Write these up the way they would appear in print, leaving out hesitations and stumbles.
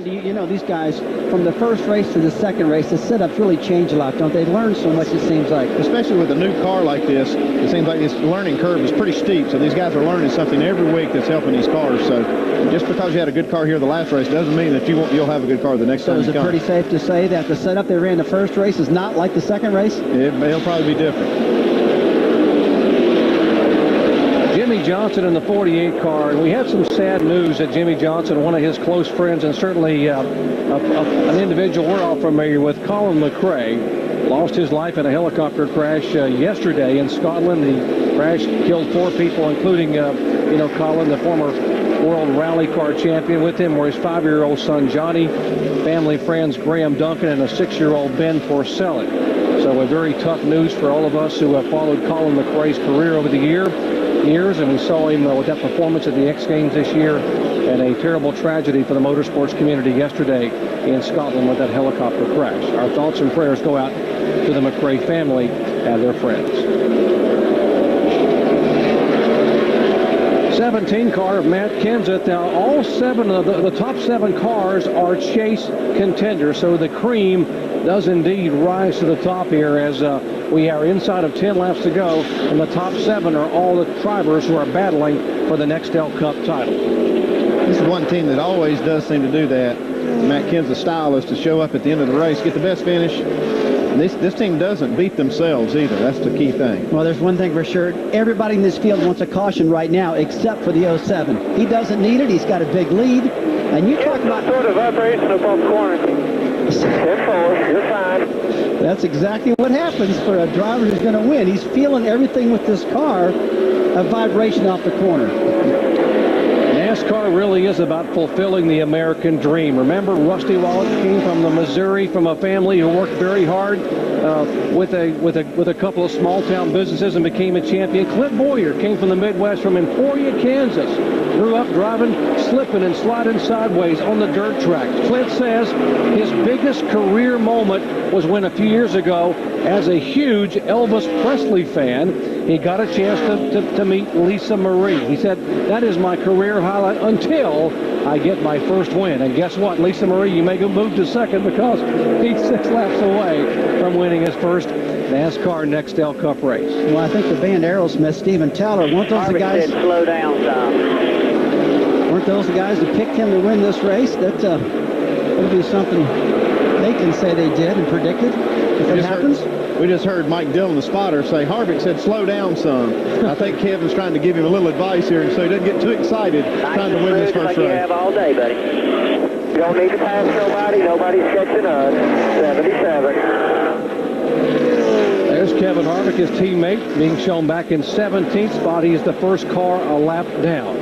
Andy, you know, these guys, from the first race to the second race, the setups really change a lot, don't they? Learn so much, it seems like. Especially with a new car like this, it seems like this learning curve is pretty steep. So these guys are learning something every week that's helping these cars. So just because you had a good car here the last race doesn't mean that you'll have a good car the next time you come. So is it pretty safe to say that the setup they ran the first race is not like the second race? It'll probably be different. Jimmy Johnson in the 48 car, and we have some sad news that Jimmy Johnson, one of his close friends, and certainly an individual we're all familiar with, Colin McRae, lost his life in a helicopter crash yesterday in Scotland. The crash killed 4 people, including, Colin, the former world rally car champion. With him were his 5-year-old son, Johnny, family friends Graham Duncan, and a 6-year-old Ben Porcelli. So a very tough news for all of us who have followed Colin McRae's career over the years, and we saw him with that performance at the X Games this year, and a terrible tragedy for the motorsports community yesterday in Scotland with that helicopter crash. Our thoughts and prayers go out to the McRae family and their friends. 17 car of Matt Kenseth. Now, all 7 of the top 7 cars are chase contenders, so the cream does indeed rise to the top here as we are inside of 10 laps to go, and the top 7 are all the drivers who are battling for the Nextel Cup title. This is one team that always does seem to do that. Matt Kenseth's style is to show up at the end of the race, get the best finish. And this team doesn't beat themselves either. That's the key thing. Well, there's one thing for sure. Everybody in this field wants a caution right now, except for the 07. He doesn't need it. He's got a big lead. And you talk about sort of vibration above corner. 10-4, you're fine. That's exactly what happens for a driver who's going to win. He's feeling everything with this car, a vibration off the corner. NASCAR really is about fulfilling the American dream. Remember, Rusty Wallet came from the Missouri, from a family who worked very hard with a couple of small town businesses and became a champion. Clint Boyer came from the Midwest, from Emporia, Kansas. Grew up driving, slipping and sliding sideways on the dirt track. Clint says his biggest career moment was when a few years ago, as a huge Elvis Presley fan, he got a chance to meet Lisa Marie. He said, that is my career highlight until I get my first win. And guess what, Lisa Marie, you may go move to second because he's 6 laps away from winning his first NASCAR Nextel Cup race. Well, I think the band Aerosmith, Steven Tyler, weren't those the guys? Said, slow down, Tom. Weren't those the guys who picked him to win this race? That would be something they can say they did and predicted if it happens. We just heard Mike Dillon, the spotter, say Harvick said, slow down some. I think Kevin's trying to give him a little advice here so he doesn't get too excited trying to win this first race. You have all day, buddy. You don't need to pass nobody. Nobody's catching us. 77. There's Kevin Harvick, his teammate, being shown back in 17th spot. He is the first car a lap down.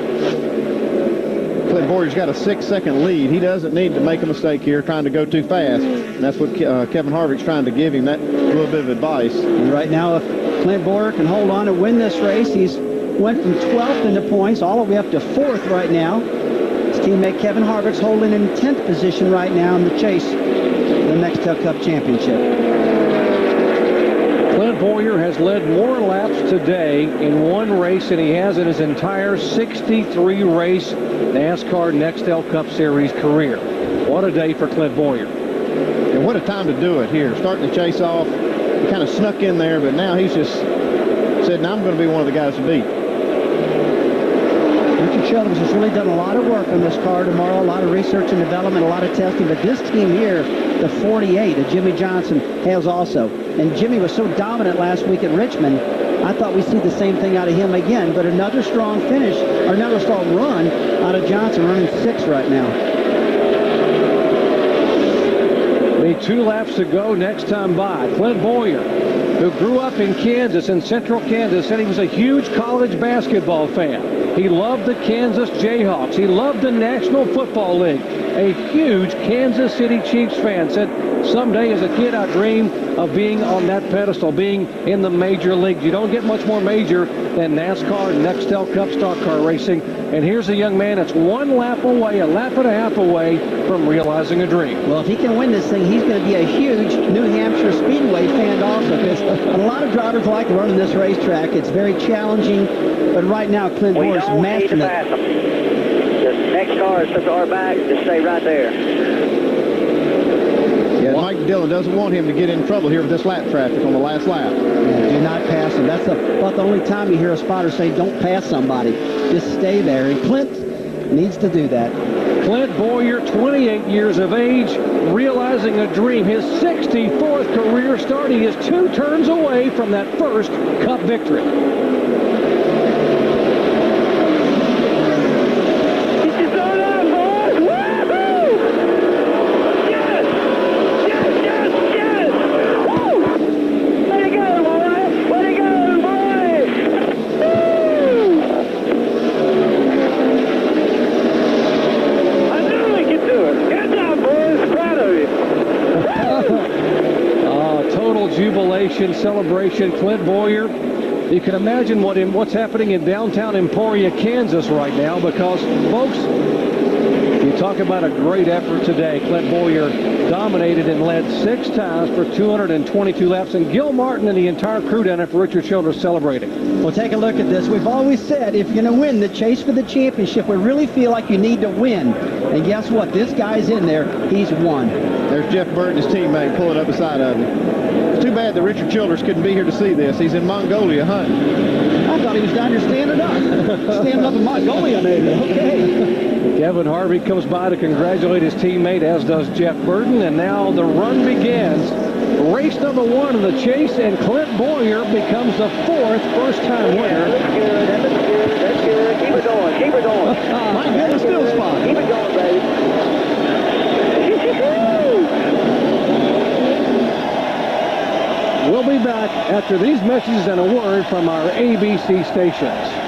Clint Boyer's got a 6-second lead. He doesn't need to make a mistake here trying to go too fast. And that's what Kevin Harvick's trying to give him, that little bit of advice. And right now, if Clint Boyer can hold on and win this race, he's went from 12th in the points all the way up to 4th right now. His teammate Kevin Harvick's holding in 10th position right now in the chase for the Nextel Cup Championship. Clint Boyer has led more laps today in one race than he has in his entire 63-race NASCAR Nextel Cup Series career. What a day for Clint Boyer. And what a time to do it here. Starting the chase off, he kind of snuck in there, but now he's just said, now I'm going to be one of the guys to beat. Richard Shelton has really done a lot of work on this car tomorrow, a lot of research and development, a lot of testing, but this team here, the 48 that Jimmy Johnson has also. And Jimmy was so dominant last week at Richmond, I thought we'd see the same thing out of him again, but another strong finish, or another strong run out of Johnson, running 6th right now. Need 2 laps to go next time by. Clint Boyer, who grew up in Kansas, in central Kansas, said he was a huge college basketball fan. He loved the Kansas Jayhawks. He loved the National Football League. A huge Kansas City Chiefs fan, said, someday as a kid I dreamed of being on that pedestal, being in the major leagues. You don't get much more major than NASCAR Nextel Cup stock car racing. And here's a young man that's 1 lap away, a lap and a half away from realizing a dream. Well, if he can win this thing, he's going to be a huge New Hampshire Speedway fan also, because a lot of drivers like running this racetrack. It's very challenging, but right now Clint Boyer's mastering it. The next car R, slip the R back, just stay right there. Yeah, Mike Dillon doesn't want him to get in trouble here with this lap traffic on the last lap. Do not pass him. That's about the only time you hear a spotter say, don't pass somebody. Just stay there. And Clint needs to do that. Clint Boyer, 28 years of age, realizing a dream. His 64th career start. He is 2 turns away from that first Cup victory. Celebration. Clint Boyer, you can imagine what's happening in downtown Emporia, Kansas right now, because, folks, you talk about a great effort today. Clint Boyer dominated and led 6 times for 222 laps, and Gil Martin and the entire crew down there for Richard Childress celebrating. Well, take a look at this. We've always said if you're going to win the chase for the championship, we really feel like you need to win. And guess what? This guy's in there. He's won. There's Jeff Burton, his teammate, pulling up beside of him. It's too bad that Richard Childress couldn't be here to see this. He's in Mongolia hunting. I thought he was down here standing up. Standing up in Mongolia, maybe. Okay. Kevin Harvey comes by to congratulate his teammate, as does Jeff Burton. And now the run begins. Race number 1 of the chase, and Clint Boyer becomes the 4th first-time winner. That's good. That's good. Keep it going. Keep it going. Mike Dillon still spot. Keep it going, baby. We'll be back after these messages and a word from our ABC stations.